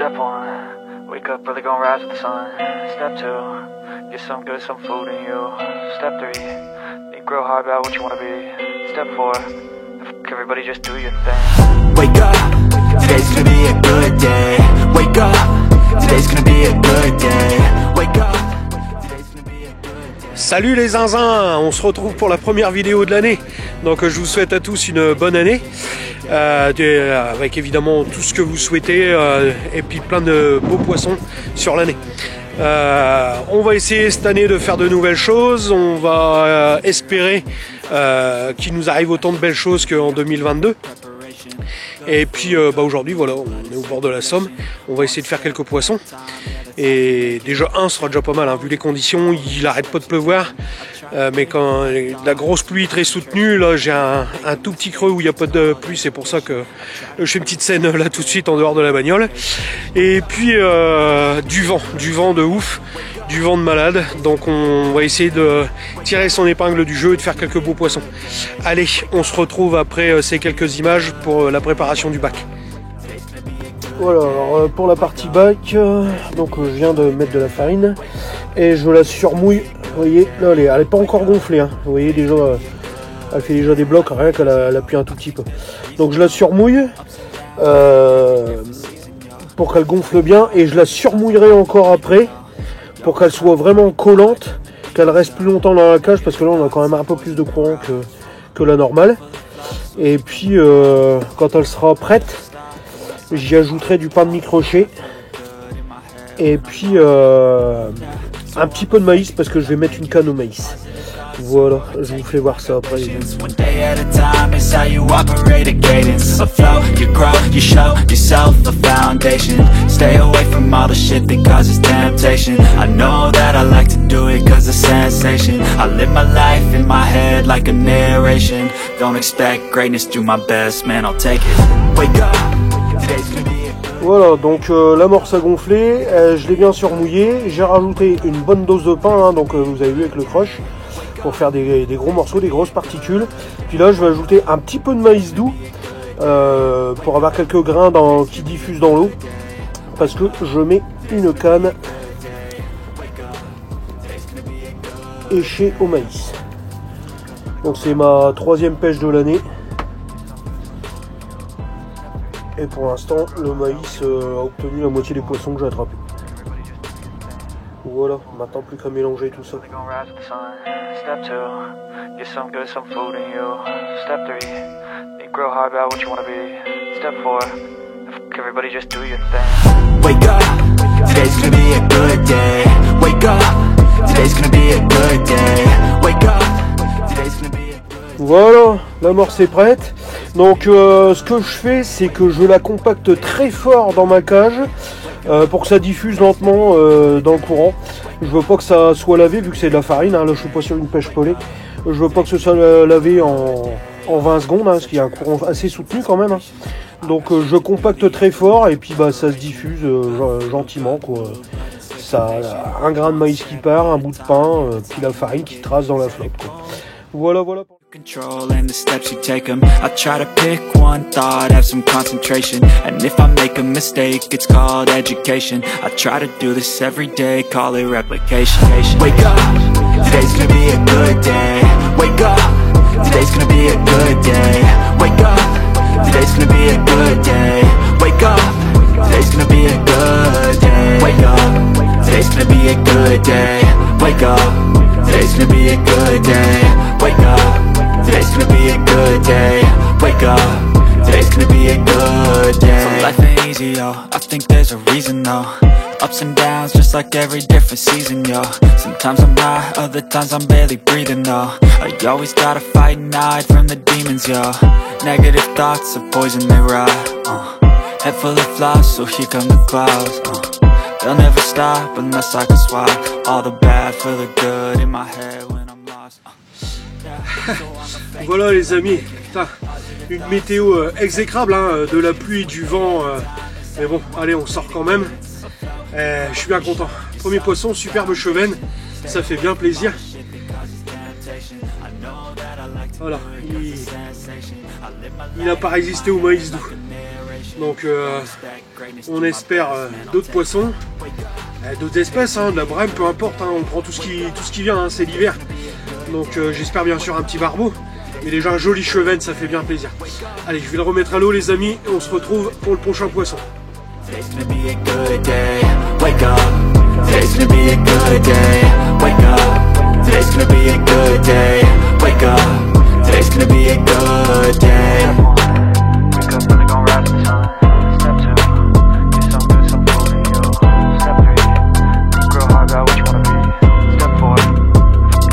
Step 1, wake up early, gonna rise with the sun. Step 2, get some good, some food in you. Step 3, think real hard about what you wanna be. Step 4, everybody just do your thing. Wake up, today's gonna be a good day. Wake up, today's gonna be a good day. Wake up, today's gonna be a good day. Salut les zinzins, on se retrouve pour la première vidéo de l'année. Donc je vous souhaite à tous une bonne année. Avec évidemment tout ce que vous souhaitez et puis plein de beaux poissons sur l'année. On va essayer cette année de faire de nouvelles choses. On va espérer qu'il nous arrive autant de belles choses qu'en 2022. Et puis aujourd'hui voilà, on est au bord de la Somme. On va essayer de faire quelques poissons. Et déjà un sera déjà pas mal, hein. Vu les conditions, il arrête pas de pleuvoir. Mais quand la grosse pluie très soutenue, là j'ai un tout petit creux où il n'y a pas de pluie, c'est pour ça que je fais une petite scène là tout de suite en dehors de la bagnole. Et puis du vent de ouf, du vent de malade, donc on va essayer de tirer son épingle du jeu et de faire quelques beaux poissons. Allez, on se retrouve après ces quelques images pour la préparation du bac. Voilà, alors pour la partie bac, donc je viens de mettre de la farine et je la surmouille. Vous voyez, là elle est pas encore gonflée, hein. Vous voyez déjà, elle fait déjà des blocs, rien qu'elle appuie un tout petit peu. Donc je la surmouille pour qu'elle gonfle bien et je la surmouillerai encore après pour qu'elle soit vraiment collante, qu'elle reste plus longtemps dans la cage parce que là on a quand même un peu plus de courant que la normale. Et puis quand elle sera prête, j'y ajouterai du pain de mie-crochet et puis un petit peu de maïs parce que je vais mettre une canne au maïs. Voilà, je vous fais voir ça après. Voilà, donc l'amorce a gonflé, je l'ai bien surmouillé, j'ai rajouté une bonne dose de pain, hein, donc vous avez vu avec le crush, pour faire des gros morceaux, des grosses particules. Puis là je vais ajouter un petit peu de maïs doux, pour avoir quelques grains qui diffusent dans l'eau, parce que je mets une canne échée au maïs. Donc c'est ma 3e pêche de l'année. Et pour l'instant, le maïs a obtenu la moitié des poissons que j'ai attrapés. Voilà, maintenant plus qu'à mélanger tout ça. Step 2, get some good, some food in you. Step 3, think real hard about what you wanna be. Step 4, everybody just do your thing. Wake up, today's gonna be a good day. Wake up, today's gonna be a good day. Wake up, today's gonna be a good day. Voilà, l'amorce est prête. Donc ce que je fais, c'est que je la compacte très fort dans ma cage pour que ça diffuse lentement dans le courant. Je veux pas que ça soit lavé vu que c'est de la farine, hein. Là je suis pas sur une pêche pelée. Je veux pas que ce soit lavé en 20 secondes, hein, parce qu'il y a un courant assez soutenu quand même, hein. Donc je compacte très fort et puis ça se diffuse gentiment, quoi. Ça, un grain de maïs qui part, un bout de pain, puis la farine qui trace dans la flotte, quoi. Voilà. Control and the steps you take them. I try to pick one thought, have some concentration. And if I make a mistake, it's called education. I try to do this every day, call it replication. Wake up, today's gonna be a good day. Wake up, today's gonna be a good day. Wake up, today's gonna be a good day. Wake up, today's gonna be a good day. Wake up, today's gonna be a good day. Wake up, today's gonna be a good day. Wake up, today's gonna be a good day. Wake up, today's gonna be a good day. So life ain't easy, yo, I think there's a reason though. Ups and downs, just like every different season, yo. Sometimes I'm high, other times I'm barely breathing, though. I always gotta fight and hide from the demons, yo. Negative thoughts are poison, they rot, Head full of flies, so here come the clouds, They'll never stop unless I can swap all the bad for the good in my head when I'm lost. Voilà les amis, putain, une météo exécrable, hein, de la pluie, du vent, mais bon, allez, on sort quand même. Je suis bien content. Premier poisson, superbe chevenne, ça fait bien plaisir. Voilà, il n'a pas résisté au maïs doux. Donc on espère d'autres poissons, d'autres espèces, hein, de la brème, peu importe, hein, on prend tout ce qui vient, hein, c'est l'hiver. Donc j'espère bien sûr un petit barbeau, mais déjà un joli chevenne, ça fait bien plaisir. Allez, je vais le remettre à l'eau les amis, et on se retrouve pour le prochain poisson. Today's gonna be a good day. Wake up. Today's gonna be a good day. Wake up. Today's gonna be a good day. Wake up. Today's gonna be a good day. Wake up, really gon' rise to the sun. Step 2, get some good, some food in you. Step 3, think real hard about what you wanna be. Step 4,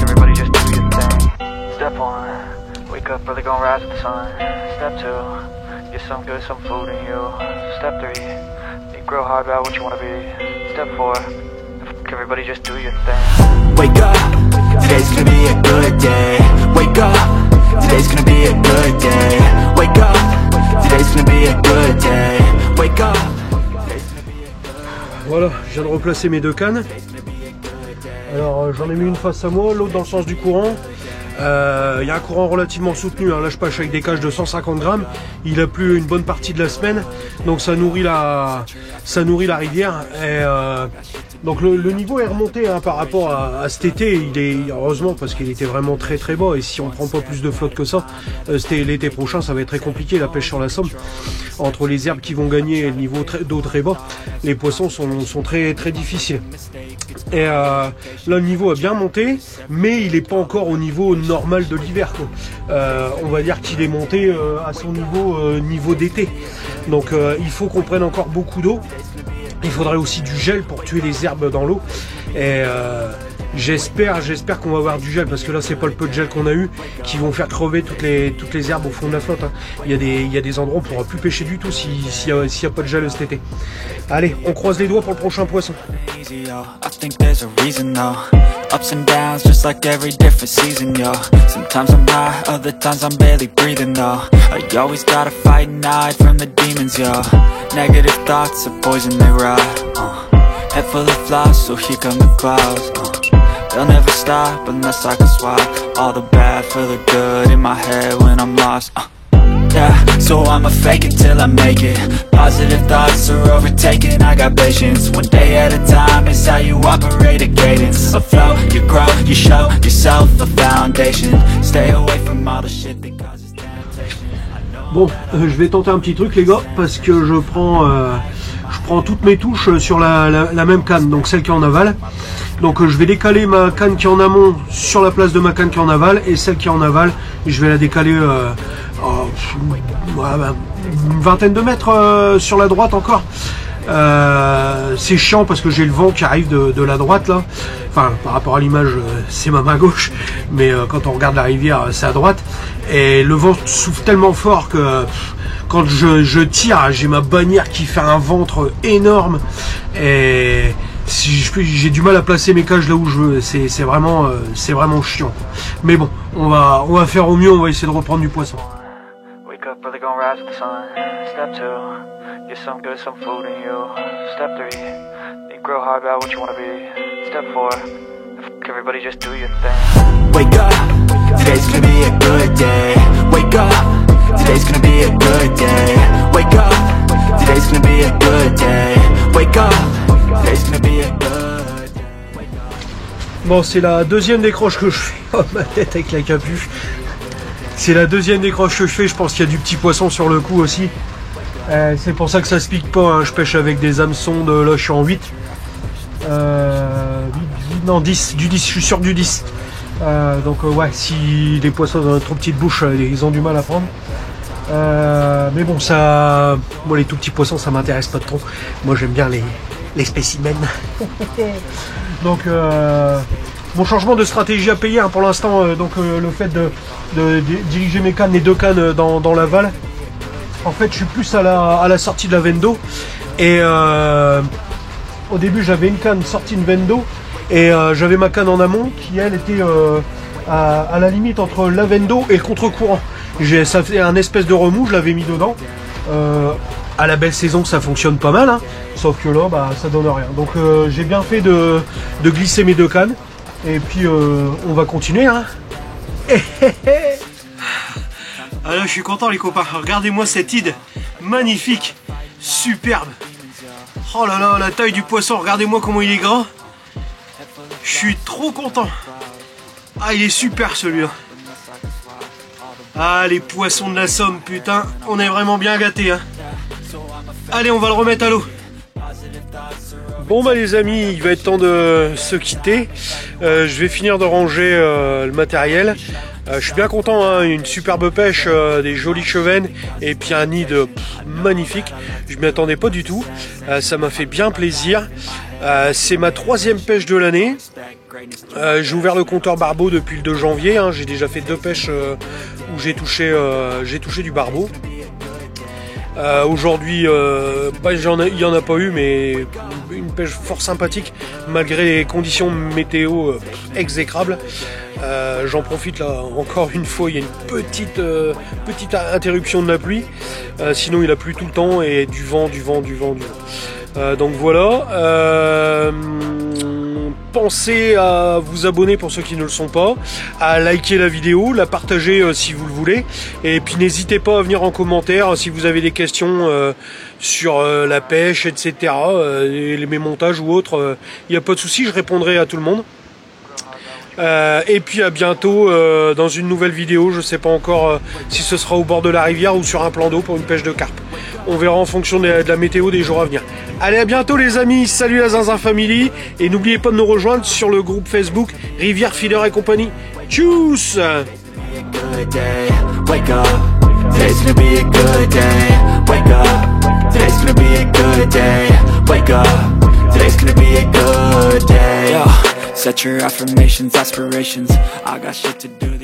everybody just do your thing. Step 1, wake up, really gon' rise to the sun. Step 2, get some good, some food in you. Step 3, think real hard about what you wanna be. Step 4, everybody just do your thing. Wake up. Today's gonna be a good day. Wake up. Today's gonna be a good day. Wake up. Today's gonna be a good day. Wake up. Voilà, je viens de replacer mes deux cannes. Alors j'en ai mis une face à moi, l'autre dans le sens du courant. Il y a un courant relativement soutenu, hein. Là je pêche avec des cages de 150 grammes. Il a plu une bonne partie de la semaine, donc ça nourrit la rivière. Et donc le niveau est remonté, hein, par rapport à cet été. Il est heureusement, parce qu'il était vraiment très très bas. Et si on prend pas plus de flotte que ça, l'été prochain ça va être très compliqué la pêche sur la Somme. Entre les herbes qui vont gagner et le niveau d'eau très bas, les poissons sont très très difficiles. Et là le niveau a bien monté, mais il n'est pas encore au niveau normal de l'hiver. On va dire qu'il est monté à son niveau d'été. Donc il faut qu'on prenne encore beaucoup d'eau. Il faudrait aussi du gel pour tuer les herbes dans l'eau. Et j'espère qu'on va avoir du gel, parce que là c'est pas le peu de gel qu'on a eu qui vont faire crever toutes les herbes au fond de la flotte, hein. Il y a des endroits où on pourra plus pêcher du tout s'il y a pas de gel cet été. Allez, on croise les doigts pour le prochain poisson. I think there's a reason though. Ups and downs just like every different season, yo. Sometimes I'm high, other times I'm barely breathing though. I always gotta fight and hide from the demons, yo. Negative thoughts are poison, they rot. Head full of flies, so here come the clouds. They'll never stop unless I can swap all the bad for the good in my head when I'm lost. Yeah, so I'ma fake it till I make it. Positive thoughts are overtaken, I got patience. One day at a time is how you operate a cadence. A flow, you grow, you show yourself a foundation. Stay away from all the shit that causes temptation. Bon, je vais tenter un petit truc les gars, parce que je prends toutes mes touches sur la même canne, donc celle qui est en aval. Donc je vais décaler ma canne qui est en amont sur la place de ma canne qui est en aval, et celle qui est en aval, je vais la décaler une vingtaine de mètres sur la droite encore. C'est chiant parce que j'ai le vent qui arrive de la droite là. Enfin, par rapport à l'image, c'est ma main gauche, mais quand on regarde la rivière, c'est à droite. Et le vent souffle tellement fort que quand je tire, j'ai ma bannière qui fait un ventre énorme. Et si j'ai du mal à placer mes cages là où je veux. C'est vraiment chiant. Mais bon, on va faire au mieux, on va essayer de reprendre du poisson. Wake up, really gon' rise with the sun. Step 2, get some good, some food in you. Step 3, think real hard about what you wanna be. Step 4, everybody just do your thing. Wake up, today's gonna be a good day. Wake up, today's gonna be a good day. Wake up, today's gonna be a good day. Wake up, today's gonna be a good day. Bon, c'est la deuxième décroche que je fais. Oh, ma tête avec la capuche. C'est la deuxième décroche que je fais. Je pense qu'il y a du petit poisson sur le coup aussi. C'est pour ça que ça se pique pas, hein. Je pêche avec des hameçons de... Là je suis en 8. Non 10, du 10, je suis sûr du 10. Donc ouais, si les poissons ont une trop petite bouche, ils ont du mal à prendre. Mais bon, ça... Moi les tout petits poissons ça m'intéresse pas trop. Moi j'aime bien les spécimens. Donc mon changement de stratégie à payer, hein, pour l'instant, le fait de diriger mes cannes, les deux cannes dans l'aval. En fait, je suis plus à la sortie de la veine d'eau. Et au début, j'avais une canne sortie de veine d'eau. Et j'avais ma canne en amont qui, elle, était à la limite entre la veine d'eau et le contre-courant. Ça fait un espèce de remous, je l'avais mis dedans. À la belle saison, ça fonctionne pas mal, hein. Sauf que là, bah, ça donne rien. Donc j'ai bien fait de glisser mes deux cannes. Et puis on va continuer, hein. Ah là, je suis content les copains. Regardez-moi cette hide magnifique. superbe. Oh là là, la taille du poisson, regardez-moi comment il est gras. Je suis trop content. Ah, il est super celui-là. Ah, les poissons de la Somme, putain, on est vraiment bien gâtés, hein. Allez, on va le remettre à l'eau. Bon bah les amis, il va être temps de se quitter. Je vais finir de ranger le matériel. Je suis bien content, hein, une superbe pêche, des jolies chevennes et puis un nid magnifique. Je m'y attendais pas du tout. Ça m'a fait bien plaisir. C'est ma 3e pêche de l'année. J'ai ouvert le compteur barbeau depuis le 2 janvier. Hein. J'ai déjà fait 2 pêches où j'ai touché du barbeau. Aujourd'hui, il n'y en a pas eu, mais une pêche fort sympathique malgré les conditions météo exécrables. J'en profite là encore une fois, il y a une petite interruption de la pluie. Sinon il a plu tout le temps et du vent. Donc voilà. Pensez à vous abonner pour ceux qui ne le sont pas, à liker la vidéo, la partager si vous le voulez, et puis n'hésitez pas à venir en commentaire si vous avez des questions sur la pêche, etc., mes montages ou autres, il n'y a pas de souci, je répondrai à tout le monde. Et puis à bientôt dans une nouvelle vidéo, je ne sais pas encore si ce sera au bord de la rivière ou sur un plan d'eau pour une pêche de carpe. On verra en fonction de la météo des jours à venir. Allez, à bientôt les amis, salut la Zinzin Family, et n'oubliez pas de nous rejoindre sur le groupe Facebook Rivière Feeder et compagnie. Tchuss! Set your affirmations, aspirations. I got shit to do.